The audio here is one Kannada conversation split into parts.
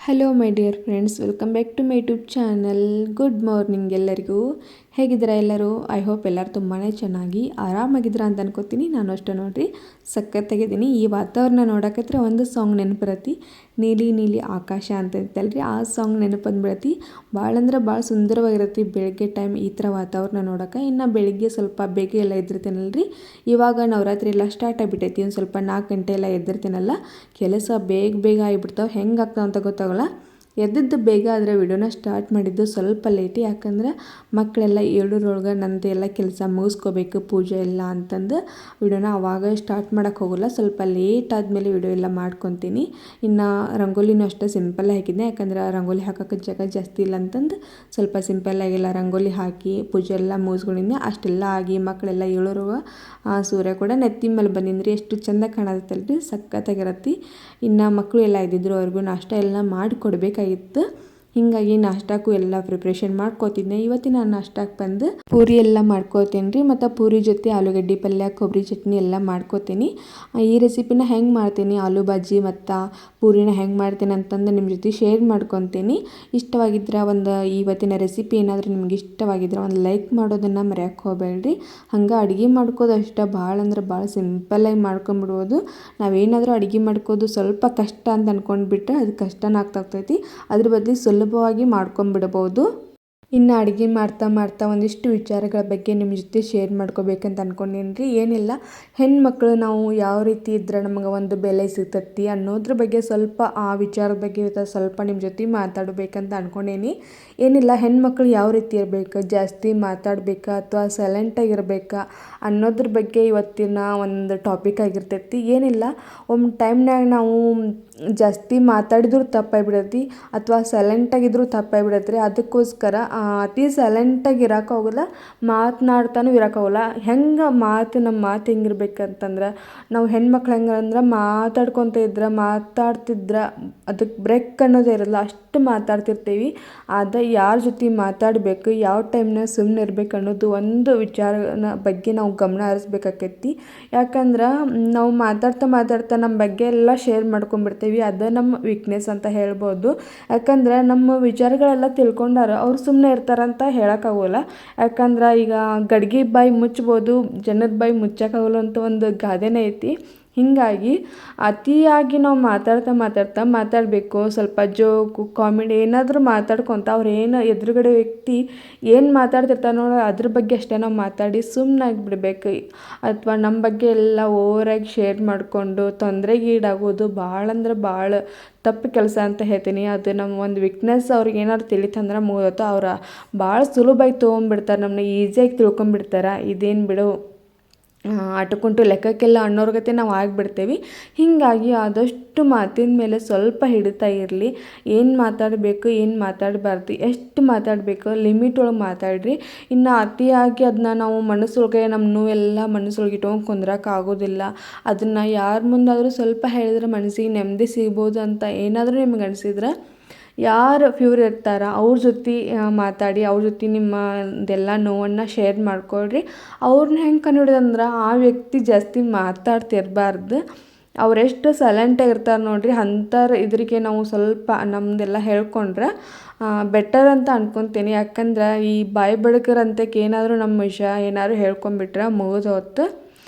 Hello my dear friends, welcome back to my YouTube channel. Good morning ಎಲ್ಲರಿಗೂ. ಹೇಗಿದ್ದೀರಾ ಎಲ್ಲರೂ? ಐ ಹೋಪ್ ಎಲ್ಲರೂ ತುಂಬಾ ಚೆನ್ನಾಗಿ ಆರಾಮಾಗಿದ್ದೀರಾ ಅಂತ ಅನ್ಕೋತೀನಿ. ನಾನು ಅಷ್ಟೇ ನೋಡಿರಿ, ಸಖತ್ತಾಗಿದ್ದೀನಿ. ಈ ವಾತಾವರಣ ನೋಡಕತ್ರ ಒಂದು ಸಾಂಗ್ ನೆನಪಿರತ್ತಿ, ನೀಲಿ ನೀಲಿ ಆಕಾಶ ಅಂತ ಇತ್ತಲ್ರಿ, ಆ ಸಾಂಗ್ ನೆನಪು ಬಂದ್ಬಿಡತ್ತಿ. ಭಾಳ ಅಂದ್ರೆ ಭಾಳ ಸುಂದರವಾಗಿರತ್ತಿ ಬೆಳಗ್ಗೆ ಟೈಮ್ ಈ ಥರ ವಾತಾವರಣ ನೋಡೋಕೆ. ಇನ್ನು ಬೆಳಿಗ್ಗೆ ಸ್ವಲ್ಪ ಬೇಗ ಎಲ್ಲ ಎದ್ದಿರ್ತೀನಲ್ರಿ. ಇವಾಗ ನವರಾತ್ರಿ ಎಲ್ಲ ಸ್ಟಾರ್ಟ್ ಆಗಿಬಿಟ್ಟೈತಿ. ಒಂದು ಸ್ವಲ್ಪ 4 ಗಂಟೆ ಎಲ್ಲ ಎದ್ದಿರ್ತೀನಲ್ಲ, ಕೆಲಸ ಬೇಗ ಬೇಗ ಆಗಿಬಿಡ್ತಾವೆ. ಹೆಂಗೆ ಆಗ್ತಾವೆ ಅಂತ ಗೊತ್ತಾಗಲ್ಲ. ಎದ್ದಿದ್ದು ಬೇಗ ಆದರೆ ವಿಡಿಯೋನ ಸ್ಟಾರ್ಟ್ ಮಾಡಿದ್ದು ಸ್ವಲ್ಪ ಲೇಟಿ, ಯಾಕಂದ್ರೆ ಮಕ್ಕಳೆಲ್ಲ ಏಳರೊಳಗೆ ನಂದು ಎಲ್ಲ ಕೆಲಸ ಮುಗಿಸ್ಕೋಬೇಕು, ಪೂಜೆ ಎಲ್ಲ ಅಂತಂದು ವಿಡಿಯೋನ ಅವಾಗ ಸ್ಟಾರ್ಟ್ ಮಾಡೋಕ್ಕೆ ಹೋಗಲ್ಲ. ಸ್ವಲ್ಪ ಲೇಟ್ ಆದಮೇಲೆ ವಿಡಿಯೋ ಎಲ್ಲ ಮಾಡ್ಕೊತೀನಿ. ಇನ್ನು ರಂಗೋಲಿನೂ ಅಷ್ಟೇ ಸಿಂಪಲ್ ಹಾಕಿದ್ದೆ, ಯಾಕಂದ್ರೆ ರಂಗೋಲಿ ಹಾಕೋಕ್ಕೆ ಜಾಗ ಜಾಸ್ತಿ ಇಲ್ಲ ಅಂತಂದು ಸ್ವಲ್ಪ ಸಿಂಪಲ್ಲಾಗೆಲ್ಲ ರಂಗೋಲಿ ಹಾಕಿ ಪೂಜೆ ಎಲ್ಲ ಮುಗಿಸ್ಕೊಂಡಿದ್ದೆ. ಅಷ್ಟೆಲ್ಲ ಆಗಿ ಮಕ್ಕಳೆಲ್ಲ ಏಳೋರೊಳಗೆ ಸೂರ್ಯ ಕೂಡ ನೆತ್ತಿ ಮೇಲೆ ಬಂದಿದ್ರಿ. ಎಷ್ಟು ಚೆಂದ ಕಾಣತ್ತಲ್ರಿ, ಸಖತ್ತಾಗಿರತ್ತಿ. ಇನ್ನು ಮಕ್ಕಳು ಎಲ್ಲ ಇದ್ದಿದ್ರು, ಅವ್ರಿಗೂ ನಾಷ್ಟ ಎಲ್ಲ ಮಾಡಿಕೊಡ್ಬೇಕಾಗಿತ್ತು. ಹೀಗಾಗಿ ನಾಷ್ಟಕ್ಕೂ ಎಲ್ಲ ಪ್ರಿಪ್ರೇಷನ್ ಮಾಡ್ಕೋತಿದ್ದೆ. ಇವತ್ತಿನ ನಾಷ್ಟಕ್ಕೆ ಬಂದು ಪೂರಿ ಎಲ್ಲ ಮಾಡ್ಕೋತೀನಿ ರೀ, ಮತ್ತು ಪೂರಿ ಜೊತೆ ಆಲೂಗಡ್ಡೆ ಪಲ್ಯ, ಕೊಬ್ಬರಿ ಚಟ್ನಿ ಎಲ್ಲ ಮಾಡ್ಕೋತೀನಿ. ಈ ರೆಸಿಪಿನ ಹೆಂಗೆ ಮಾಡ್ತೀನಿ, ಆಲೂ ಬಾಜಿ ಮತ್ತು ಪೂರಿನ ಹೆಂಗೆ ಮಾಡ್ತೀನಿ ಅಂತಂದು ನಿಮ್ಮ ಜೊತೆ ಶೇರ್ ಮಾಡ್ಕೊತೀನಿ. ಇಷ್ಟವಾಗಿದ್ರೆ ಇವತ್ತಿನ ರೆಸಿಪಿ ಏನಾದರೂ ನಿಮ್ಗೆ ಇಷ್ಟವಾಗಿದ್ರೆ ಒಂದು ಲೈಕ್ ಮಾಡೋದನ್ನು ಮರೆಯೋಕ್ಕೆ ಹೋಗಬೇಡ್ರಿ. ಹಂಗೆ ಅಡುಗೆ ಮಾಡ್ಕೋದು ಅಷ್ಟೇ ಭಾಳ ಅಂದ್ರೆ ಭಾಳ ಸಿಂಪಲ್ಲಾಗಿ ಮಾಡ್ಕೊಂಬಿಡ್ಬೋದು. ನಾವೇನಾದರೂ ಅಡುಗೆ ಮಾಡ್ಕೋದು ಸ್ವಲ್ಪ ಕಷ್ಟ ಅಂತ ಅಂದ್ಕೊಂಡ್ಬಿಟ್ರೆ ಅದು ಕಷ್ಟನ ಆಗ್ತಾಗ್ತೈತಿ. ಅದ್ರ ಬದಲು ಸುಲಭವಾಗಿ ಮಾಡ್ಕೊಂಬಿಡ್ಬೋದು. ಇನ್ನು ಅಡುಗೆ ಮಾಡ್ತಾ ಒಂದಿಷ್ಟು ವಿಚಾರಗಳ ಬಗ್ಗೆ ನಿಮ್ಮ ಜೊತೆ ಶೇರ್ ಮಾಡ್ಕೋಬೇಕಂತ ಅಂದ್ಕೊಂಡೀನಿ ರೀ. ಏನಿಲ್ಲ, ಹೆಣ್ಮಕ್ಳು ನಾವು ಯಾವ ರೀತಿ ಇದ್ರೆ ನಮಗೆ ಒಂದು ಬೆಲೆ ಸಿಗ್ತೈತಿ ಅನ್ನೋದ್ರ ಬಗ್ಗೆ ಸ್ವಲ್ಪ ಆ ವಿಚಾರದ ಬಗ್ಗೆ ಸ್ವಲ್ಪ ನಿಮ್ಮ ಜೊತೆ ಮಾತಾಡಬೇಕಂತ ಅಂದ್ಕೊಂಡೀನಿ. ಏನಿಲ್ಲ, ಹೆಣ್ಮಕ್ಳು ಯಾವ ರೀತಿ ಇರಬೇಕು, ಜಾಸ್ತಿ ಮಾತಾಡಬೇಕಾ ಅಥವಾ ಸೈಲೆಂಟಾಗಿರ್ಬೇಕಾ ಅನ್ನೋದ್ರ ಬಗ್ಗೆ ಇವತ್ತಿನ ಒಂದು ಟಾಪಿಕ್ ಆಗಿರ್ತೈತಿ. ಏನಿಲ್ಲ, ಒಂದು ಟೈಮ್ನಾಗ ನಾವು ಜಾಸ್ತಿ ಮಾತಾಡಿದ್ರು ತಪ್ಪಾಗಿಬಿಡತ್ತಿ ಅಥವಾ ಸೈಲೆಂಟಾಗಿದ್ರು ತಪ್ಪಾಗಿಬಿಡತ್ರಿ. ಅದಕ್ಕೋಸ್ಕರ ಅತಿ ಸೈಲೆಂಟಾಗಿ ಇರೋಕ್ಕಾಗೋಲ್ಲ, ಮಾತನಾಡ್ತಾನೂ ಇರೋಕ್ಕಾಗೋಲ್ಲ. ಹೆಂಗೆ ನಮ್ಮ ಮಾತು ಹೆಂಗಿರ್ಬೇಕಂತಂದ್ರೆ, ನಾವು ಹೆಣ್ಮಕ್ಳು ಹೆಂಗಂದ್ರೆ ಮಾತಾಡ್ತಿದ್ರೆ ಅದಕ್ಕೆ ಬ್ರೇಕ್ ಅನ್ನೋದೇ ಇರಲ್ಲ, ಅಷ್ಟು ಮಾತಾಡ್ತಿರ್ತೀವಿ. ಆದರೆ ಯಾರ ಜೊತೆ ಮಾತಾಡಬೇಕು, ಯಾವ ಟೈಮ್ನಾಗ ಸುಮ್ಮನೆ ಇರಬೇಕು ಅನ್ನೋದು ಒಂದು ವಿಚಾರನ ಬಗ್ಗೆ ನಾವು ಗಮನ ಹರಿಸ್ಬೇಕಾಕೈತಿ. ಯಾಕಂದ್ರೆ ನಾವು ಮಾತಾಡ್ತಾ ನಮ್ಮ ಬಗ್ಗೆ ಎಲ್ಲ ಶೇರ್ ಮಾಡ್ಕೊಂಡ್ಬಿಡ್ತೀವಿ. ಅದು ನಮ್ಮ ವೀಕ್ನೆಸ್ ಅಂತ ಹೇಳ್ಬೋದು. ಯಾಕಂದ್ರೆ ನಮ್ಮ ವಿಚಾರಗಳೆಲ್ಲ ತಿಳ್ಕೊಂಡಾರ ಅವ್ರು ಸುಮ್ಮನೆ ಇರ್ತಾರಂತ ಹೇಳೋಕ್ಕಾಗೋಲ್ಲ. ಯಾಕಂದ್ರೆ ಈಗ ಗಡ್ಗೆ ಬಾಯಿ ಮುಚ್ಬೋದು, ಜನದ ಬಾಯಿ ಮುಚ್ಚೋಕ್ಕಾಗಲ್ಲ ಅಂತ ಒಂದು ಗಾದೆನೇ ಐತಿ. ಹೀಗಾಗಿ ಅತಿಯಾಗಿ ನಾವು ಮಾತಾಡಬೇಕು. ಸ್ವಲ್ಪ ಜೋಕು, ಕಾಮಿಡಿ ಏನಾದರೂ ಮಾತಾಡ್ಕೊತ ಅವ್ರೇನು ಎದುರುಗಡೆ ವ್ಯಕ್ತಿ ಏನು ಮಾತಾಡ್ತಿರ್ತಾರೆ ನೋಡಿ ಅದ್ರ ಬಗ್ಗೆ ಅಷ್ಟೇ ನಾವು ಮಾತಾಡಿ ಸುಮ್ಮನಾಗಿ ಬಿಡಬೇಕು. ಅಥವಾ ನಮ್ಮ ಬಗ್ಗೆ ಎಲ್ಲ ಓವರಾಗಿ ಶೇರ್ ಮಾಡಿಕೊಂಡು ತೊಂದರೆಗೀಡಾಗೋದು ಭಾಳ ಅಂದ್ರೆ ಭಾಳ ತಪ್ಪು ಕೆಲಸ ಅಂತ ಹೇಳ್ತೀನಿ. ಅದು ನಮ್ಮ ಒಂದು ವೀಕ್ನೆಸ್ ಅವ್ರಿಗೆ ಏನಾದ್ರು ತಿಳಿತಂದ್ರೆ ಮುಗಿದೋತು. ಅವ್ರು ಭಾಳ ಸುಲಭವಾಗಿ ತೊಗೊಂಡ್ಬಿಡ್ತಾರೆ, ನಮ್ಮನ್ನ ಈಸಿಯಾಗಿ ತಿಳ್ಕೊಂಬಿಡ್ತಾರೆ. ಇದೇನು ಬಿಡು, ಅಟುಕುಂಟು ಲೆಕ್ಕಕ್ಕೆಲ್ಲ ಅನ್ನೋರ್ಗತೆ ನಾವು ಆಗಿಬಿಡ್ತೇವೆ. ಹೀಗಾಗಿ ಆದಷ್ಟು ಮಾತಿನ ಮೇಲೆ ಸ್ವಲ್ಪ ಹಿಡಿತಾ ಇರಲಿ. ಏನು ಮಾತಾಡಬೇಕು, ಏನು ಮಾತಾಡಬಾರ್ದು, ಎಷ್ಟು ಮಾತಾಡಬೇಕು ಲಿಮಿಟ್ ಒಳಗೆ ಮಾತಾಡ್ರಿ. ಇನ್ನು ಅತಿಯಾಗಿ ಅದನ್ನ ನಾವು ಮನಸ್ಸೊಳಗೆ ನಮ್ಮ ನೋವೆಲ್ಲ ಮನಸ್ಸೊಳಗೆ ಇಟ್ಕೊಂಡು ಕುಂದ್ರಕ್ಕಾಗೋದಿಲ್ಲ. ಅದನ್ನು ಯಾರ ಮುಂದಾದರೂ ಸ್ವಲ್ಪ ಹೇಳಿದ್ರೆ ಮನಸ್ಸಿಗೆ ನೆಮ್ಮದಿ ಸಿಗ್ಬೋದು ಅಂತ ಏನಾದರೂ ನಿಮ್ಗೆ ಅನಿಸಿದ್ರೆ, ಯಾರು ಪ್ಯೂರ್ ಇರ್ತಾರ ಅವ್ರ ಜೊತೆ ಮಾತಾಡಿ, ಅವ್ರ ಜೊತೆ ನಿಮ್ಮದೆಲ್ಲ ನೋವನ್ನು ಶೇರ್ ಮಾಡ್ಕೊಳ್ರಿ. ಅವ್ರನ್ನ ಹೆಂಗೆ ಕಂಡುಹಿಡಿದಂದ್ರೆ, ಆ ವ್ಯಕ್ತಿ ಜಾಸ್ತಿ ಮಾತಾಡ್ತಿರಬಾರ್ದು. ಅವರೆಷ್ಟು ಸೈಲೆಂಟಾಗಿ ಇರ್ತಾರೆ ನೋಡಿರಿ, ಅಂಥವ್ರು ಇದ್ರಿಗೆ ನಾವು ಸ್ವಲ್ಪ ನಮ್ಮದೆಲ್ಲ ಹೇಳ್ಕೊಂಡ್ರೆ ಬೆಟರ್ ಅಂತ ಅನ್ಕೊತೀನಿ. ಯಾಕಂದ್ರೆ ಈ ಬಾಯಿ ಬಡಕರಂತಕ್ಕೆ ಏನಾದರೂ ನಮ್ಮ ವಿಷಯ ಏನಾದ್ರು ಹೇಳ್ಕೊಂಬಿಟ್ರೆ ಮುಗಿದು ಹೊತ್ತು.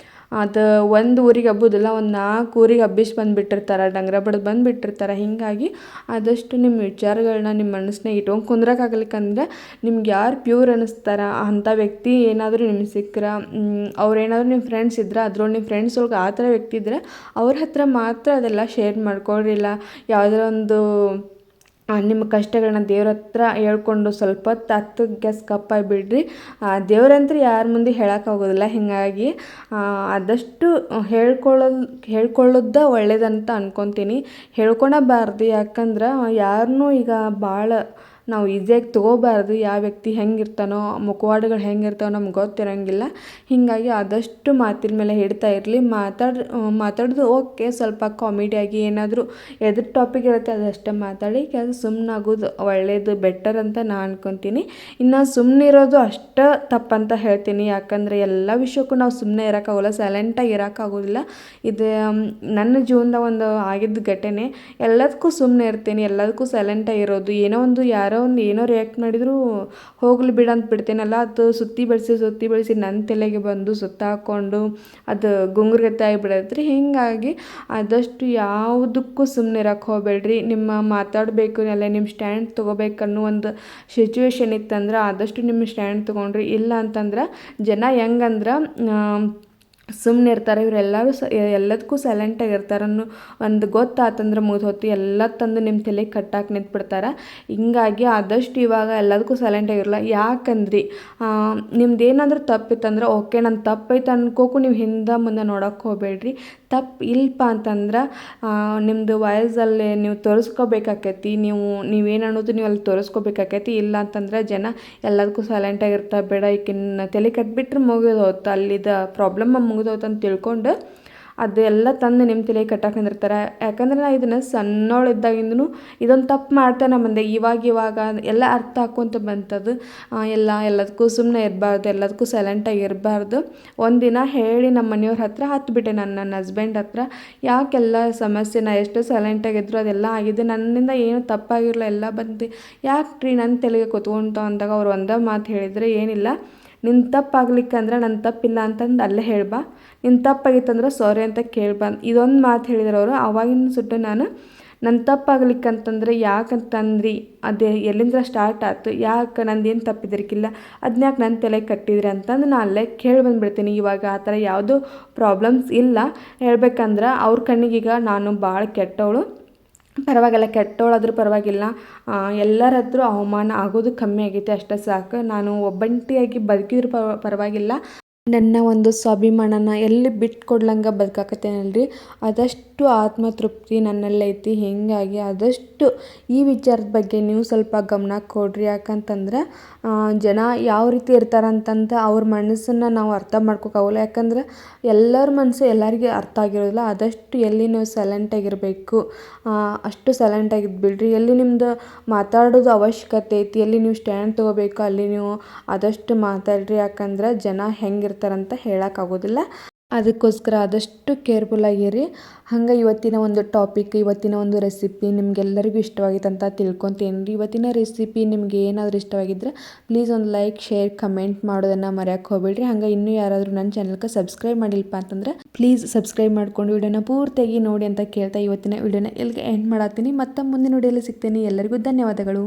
ಅದು ಒಂದು ಊರಿಗೆ ಹಬ್ಬುದಿಲ್ಲ, ಒಂದು 4 ಊರಿಗೆ ಹಬ್ಬಿಸಿ ಬಂದುಬಿಟ್ಟಿರ್ತಾರೆ, ಡಂಗ್ರ ಬಡ್ದು ಬಂದುಬಿಟ್ಟಿರ್ತಾರೆ. ಹೀಗಾಗಿ ಆದಷ್ಟು ನಿಮ್ಮ ವಿಚಾರಗಳನ್ನ ನಿಮ್ಮ ಮನಸ್ಸಿನಾಗ ಇಟ್ಕೊಂಡು ಕುಂದ್ರಕ್ಕಾಗಲಿಕ್ಕಂದ್ರೆ, ನಿಮ್ಗೆ ಯಾರು ಪ್ಯೂರ್ ಅನ್ನಿಸ್ತಾರ ಅಂಥ ವ್ಯಕ್ತಿ ಏನಾದರೂ ನಿಮ್ಗೆ ಸಿಕ್ಕರೆ, ಅವ್ರೇನಾದರೂ ನಿಮ್ಮ ಫ್ರೆಂಡ್ಸ್ ಇದ್ರೆ ಅದ್ರೊಳಗೆ ನಿಮ್ಮ ಫ್ರೆಂಡ್ಸ್ ಒಳಗೆ ಆ ಥರ ವ್ಯಕ್ತಿ ಇದ್ದರೆ ಅವ್ರ ಹತ್ರ ಮಾತ್ರ ಅದೆಲ್ಲ ಶೇರ್ ಮಾಡ್ಕೊಳ್ರಿಲ್ಲ. ಯಾವುದೋ ಒಂದು ನಿಮ್ಮ ಕಷ್ಟಗಳನ್ನ ದೇವ್ರ ಹತ್ರ ಹೇಳ್ಕೊಂಡು ಸ್ವಲ್ಪ ಹೊತ್ತು ಹತ್ತು ಗ್ಯಾಸ್ ಕಪ್ಪಾಗಿ ಬಿಡ್ರಿ. ದೇವ್ರಂದ್ರೆ ಯಾರ ಮುಂದೆ ಹೇಳೋಕ್ಕಾಗೋದಿಲ್ಲ. ಹೀಗಾಗಿ ಆದಷ್ಟು ಹೇಳ್ಕೊಳ್ಳೋದು ಒಳ್ಳೇದಂತ ಅನ್ಕೊತೀನಿ. ಹೇಳ್ಕೊಳಬಾರ್ದು. ಯಾಕಂದ್ರೆ ಯಾರನ್ನೂ ಈಗ ಭಾಳ ನಾವು ಈಸಿಯಾಗಿ ತೊಗೋಬಾರ್ದು. ಯಾವ ವ್ಯಕ್ತಿ ಹೆಂಗಿರ್ತಾನೋ, ಮುಖವಾಡಗಳು ಹೆಂಗಿರ್ತಾವೋ ನಮ್ಗೆ ಗೊತ್ತಿರೋಂಗಿಲ್ಲ. ಹೀಗಾಗಿ ಆದಷ್ಟು ಮಾತಿನ ಮೇಲೆ ಹಿಡ್ತಾ ಇರಲಿ. ಮಾತಾಡೋದು ಓಕೆ, ಸ್ವಲ್ಪ ಕಾಮಿಡಿಯಾಗಿ ಏನಾದರೂ ಎದ್ರ ಟಾಪಿಕ್ ಇರುತ್ತೆ ಅದಷ್ಟೇ ಮಾತಾಡಿ, ಕೆಲಸ ಸುಮ್ಮನಾಗೋದು ಒಳ್ಳೆಯದು, ಬೆಟರ್ ಅಂತ ನಾನು ಅನ್ಕೊತೀನಿ. ಇನ್ನು ಸುಮ್ಮನಿರೋದು ಅಷ್ಟೇ ತಪ್ಪಂತ ಹೇಳ್ತೀನಿ. ಯಾಕಂದರೆ ಎಲ್ಲ ವಿಷಯಕ್ಕೂ ನಾವು ಸುಮ್ಮನೆ ಇರೋಕ್ಕಾಗೋಲ್ಲ, ಸೈಲೆಂಟಾಗಿ ಇರೋಕ್ಕಾಗೋದಿಲ್ಲ. ಇದು ನನ್ನ ಜೀವನದಾಗ ಒಂದು ಆಗಿದ್ದ ಘಟನೆ. ಎಲ್ಲದಕ್ಕೂ ಸುಮ್ಮನೆ ಇರ್ತೀನಿ, ಎಲ್ಲದಕ್ಕೂ ಸೈಲೆಂಟಾಗಿ ಇರೋದು. ಯಾರೋ ಒಂದು ಏನೋ ರಿಯಾಕ್ಟ್ ಮಾಡಿದರೂ ಹೋಗ್ಲಿ ಬಿಡು ಅಂತ ಬಿಡ್ತೇನಲ್ಲ, ಅದು ಸುತ್ತಿ ಬೆಳೆಸಿ ನನ್ನ ತಲೆಗೆ ಬಂದು ಸುತ್ತಾಕೊಂಡು ಅದು ಗುಂಗುರ್ಗತ್ತೆ ಆಗಿಬಿಡತ್ರಿ. ಹೀಗಾಗಿ ಆದಷ್ಟು ಯಾವುದಕ್ಕೂ ಸುಮ್ಮನೆ ಇರೋಕ್ಕೆ ಹೋಗಬೇಡ್ರಿ. ನಿಮ್ಮ ಮಾತಾಡಬೇಕು ಅಲ್ಲ, ನಿಮ್ಮ ಸ್ಟ್ಯಾಂಡ್ ತೊಗೋಬೇಕನ್ನೋ ಒಂದು ಸಿಚುವೇಶನ್ ಇತ್ತಂದ್ರೆ ಆದಷ್ಟು ನಿಮ್ಮ ಸ್ಟ್ಯಾಂಡ್ ತೊಗೊಂಡ್ರಿ. ಇಲ್ಲ ಅಂತಂದ್ರೆ ಜನ ಹೆಂಗಂದ್ರೆ ಸುಮ್ಮನೆ ಇರ್ತಾರೆ, ಇವರೆಲ್ಲರೂ ಎಲ್ಲದಕ್ಕೂ ಸೈಲೆಂಟಾಗಿ ಇರ್ತಾರೆ ಅನ್ನೋ ಒಂದು ಗೊತ್ತಾತಂದ್ರೆ ಮುಗಿದು ಹೊತ್ತು ಎಲ್ಲ ತಂದು ನಿಮ್ಮ ತಲೆಗೆ ಕಟ್ಟಾಕಿ ನಿಂತ್ಬಿಡ್ತಾರೆ. ಹಿಂಗಾಗಿ ಆದಷ್ಟು ಇವಾಗ ಎಲ್ಲದಕ್ಕೂ ಸೈಲೆಂಟಾಗಿರಲ್ಲ. ಯಾಕಂದ್ರಿ ನಿಮ್ದು ಏನಾದರೂ ತಪ್ಪಿತ್ತಂದ್ರೆ ಓಕೆ, ನನ್ನ ತಪ್ಪೈತೆ ಅನ್ಕೋಕು ನೀವು ಹಿಂದೆ ಮುಂದೆ ನೋಡೋಕ್ಕೆ ಹೋಗಬೇಡ್ರಿ. ತಪ್ಪು ಇಲ್ಲಪ್ಪ ಅಂತಂದ್ರೆ ನಿಮ್ಮದು ವಾಯ್ಸಲ್ಲಿ ನೀವು ತೋರಿಸ್ಕೋಬೇಕಾಕೈತಿ. ನೀವೇನು ಅನ್ನೋದು ನೀವು ಅಲ್ಲಿ ತೋರಿಸ್ಕೋಬೇಕಾಕೈತಿ. ಇಲ್ಲ ಅಂತಂದ್ರೆ ಜನ ಎಲ್ಲದಕ್ಕೂ ಸೈಲೆಂಟಾಗಿರ್ತಾರೆ. ಬೇಡ ಈಕಿನ ತಲೆ ಕಟ್ಬಿಟ್ರೆ ಮುಗಿದು ಹೋಯ್ತು, ಅಲ್ಲಿದ್ದ ಪ್ರಾಬ್ಲಮ್ ಮುಗಿದೋಯ್ತು ಅಂತ ತಿಳ್ಕೊಂಡು ಅದೆಲ್ಲ ತಂದು ನಿಮ್ಮ ತಲೆಗೆ ಕಟ್ಟಾಕಿ ನಿಂದಿರ್ತಾರೆ. ಯಾಕಂದ್ರೆ ನಾನು ಇದನ್ನು ಸಣ್ಣವಳಿದ್ದಾಗಿಂದನೂ ಇದೊಂದು ತಪ್ಪು ಮಾಡ್ತೇನೆ ಮುಂದೆ. ಇವಾಗ ಎಲ್ಲ ಅರ್ಥ ಹಾಕ್ಕೊಂತ ಬಂತದು. ಎಲ್ಲದಕ್ಕೂ ಸುಮ್ಮನೆ ಇರಬಾರ್ದು, ಎಲ್ಲದಕ್ಕೂ ಸೈಲೆಂಟಾಗಿ ಇರಬಾರ್ದು. ಒಂದಿನ ಹೇಳಿ ನಮ್ಮ ಮನೆಯವ್ರ ಹತ್ರ ಹತ್ಬಿಟ್ಟೆ, ನನ್ನ ಹಸ್ಬೆಂಡ್ ಹತ್ರ. ಯಾಕೆಲ್ಲ ಸಮಸ್ಯೆ, ನಾ ಎಷ್ಟು ಸೈಲೆಂಟಾಗಿದ್ರು ಅದೆಲ್ಲ ಆಗಿದೆ, ನನ್ನಿಂದ ಏನು ತಪ್ಪಾಗಿರಲ್ಲ, ಎಲ್ಲ ಬಂದು ಯಾಕೆ ನನ್ನ ತಲೆಗೆ ಕೂತ್ಕೊಂತು ಅಂದಾಗ ಅವ್ರು ಒಂದೇ ಮಾತು ಹೇಳಿದರೆ, ಏನಿಲ್ಲ ನಿನ್ನ ತಪ್ಪಾಗ್ಲಿಕ್ಕಂದ್ರೆ ನನ್ನ ತಪ್ಪಿಲ್ಲ ಅಂತಂದು ಅಲ್ಲೇ ಹೇಳ್ಬಾ, ನಿನ್ನ ತಪ್ಪಾಗಿತ್ತಂದ್ರೆ ಸಾರಿ ಅಂತ ಕೇಳ್ಬಾ. ಇದೊಂದು ಮಾತು ಹೇಳಿದ್ರು ಅವರು. ಆವಾಗಿನ ಸುಟ್ಟು ನಾನು ನನ್ನ ತಪ್ಪಾಗ್ಲಿಕ್ಕಂತಂದ್ರೆ ಯಾಕಂತಂದ್ರಿ, ಅದೇ ಎಲ್ಲಿಂದ ಸ್ಟಾರ್ಟ್ ಆಯ್ತು, ಯಾಕೆ ನಂದೇನು ತಪ್ಪಿದ್ರಿಕಿಲ್ಲ, ಅದನ್ಯಾಕೆ ನನ್ನ ತಲೆ ಕಟ್ಟಿದ್ರಿ ಅಂತಂದು ನಾನು ಅಲ್ಲೇ ಕೇಳಿ ಬಂದುಬಿಡ್ತೀನಿ. ಇವಾಗ ಆ ಥರ ಯಾವುದೂ ಪ್ರಾಬ್ಲಮ್ಸ್ ಇಲ್ಲ. ಹೇಳ್ಬೇಕಂದ್ರೆ ಅವ್ರ ಕಣ್ಣಿಗೀಗ ನಾನು ಭಾಳ ಕೆಟ್ಟವಳು. ಪರವಾಗಿಲ್ಲ, ಕೆಟ್ಟವಳಾದ್ರೂ ಪರವಾಗಿಲ್ಲ, ಎಲ್ಲರ ಹತ್ರ ಅವಮಾನ ಆಗೋದು ಕಮ್ಮಿ ಆಗೈತೆ, ಅಷ್ಟೇ ಸಾಕು. ನಾನು ಒಬ್ಬಂಟಿಯಾಗಿ ಬದುಕಿದ್ರು ಪರವಾಗಿಲ್ಲ, ನನ್ನ ಒಂದು ಸ್ವಾಭಿಮಾನನ ಎಲ್ಲಿ ಬಿಟ್ಕೊಡ್ಲಂಗೆ ಬದುಕಾಕತ್ತೇನಲ್ರಿ, ಅದಷ್ಟು ಆತ್ಮತೃಪ್ತಿ ನನ್ನಲ್ಲೈತಿ. ಹೀಗಾಗಿ ಆದಷ್ಟು ಈ ವಿಚಾರದ ಬಗ್ಗೆ ನೀವು ಸ್ವಲ್ಪ ಗಮನ ಕೊಡ್ರಿ. ಯಾಕಂತಂದ್ರೆ ಜನ ಯಾವ ರೀತಿ ಇರ್ತಾರಂತಂತ ಅವ್ರ ಮನಸ್ಸನ್ನು ನಾವು ಅರ್ಥ ಮಾಡ್ಕೋಕ್ಕಾಗಲ್ಲ. ಯಾಕಂದ್ರೆ ಎಲ್ಲರ ಮನಸ್ಸು ಎಲ್ಲರಿಗೆ ಅರ್ಥ ಆಗಿರೋದಿಲ್ಲ. ಆದಷ್ಟು ಎಲ್ಲಿ ನೀವು ಸೈಲೆಂಟಾಗಿರಬೇಕು ಅಷ್ಟು ಸೈಲೆಂಟಾಗಿದ್ದು ಬಿಡ್ರಿ. ಎಲ್ಲಿ ನಿಮ್ದು ಮಾತಾಡೋದು ಅವಶ್ಯಕತೆ ಐತಿ, ಎಲ್ಲಿ ನೀವು ಸ್ಟ್ಯಾಂಡ್ ತೊಗೋಬೇಕು ಅಲ್ಲಿ ನೀವು ಆದಷ್ಟು ಮಾತಾಡ್ರಿ. ಯಾಕಂದ್ರೆ ಜನ ಹೆಂಗಿರ್ತಾರಂತ ಹೇಳೋಕ್ಕಾಗೋದಿಲ್ಲ. ಅದಕ್ಕೋಸ್ಕರ ಆದಷ್ಟು ಕೇರ್ಫುಲ್ಲಾಗಿರಿ. ಹಂಗೆ ಇವತ್ತಿನ ಒಂದು ಟಾಪಿಕ್, ಇವತ್ತಿನ ಒಂದು ರೆಸಿಪಿ ನಿಮಗೆಲ್ಲರಿಗೂ ಇಷ್ಟವಾಗಿತ್ತು ಅಂತ ತಿಳ್ಕೊತೀನಿ ರೀ. ಇವತ್ತಿನ ರೆಸಿಪಿ ನಿಮ್ಗೆ ಏನಾದರೂ ಇಷ್ಟವಾಗಿದ್ದರೆ ಪ್ಲೀಸ್ ಒಂದು ಲೈಕ್, ಶೇರ್, ಕಮೆಂಟ್ ಮಾಡೋದನ್ನು ಮರೆಯೋಕ್ಕೆ ಹೋಗ್ಬೇಡ್ರಿ. ಹಂಗೆ ಇನ್ನೂ ಯಾರಾದರೂ ನನ್ನ ಚಾನಲ್ಗೆ ಸಬ್ಸ್ಕ್ರೈಬ್ ಮಾಡಿಲ್ಪ ಅಂತಂದ್ರೆ ಪ್ಲೀಸ್ ಸಬ್ಸ್ಕ್ರೈಬ್ ಮಾಡ್ಕೊಂಡು ವಿಡಿಯೋನ ಪೂರ್ತಿಯಾಗಿ ನೋಡಿ ಅಂತ ಕೇಳ್ತಾ ಇವತ್ತಿನ ವಿಡಿಯೋನ ಎಲ್ಲಿಗೆ ಎಂಡ್ ಮಾಡತ್ತೀನಿ. ಮತ್ತೆ ಮುಂದಿನ ವಿಡಿಯೋಲಿ ಸಿಗ್ತೀನಿ. ಎಲ್ಲರಿಗೂ ಧನ್ಯವಾದಗಳು.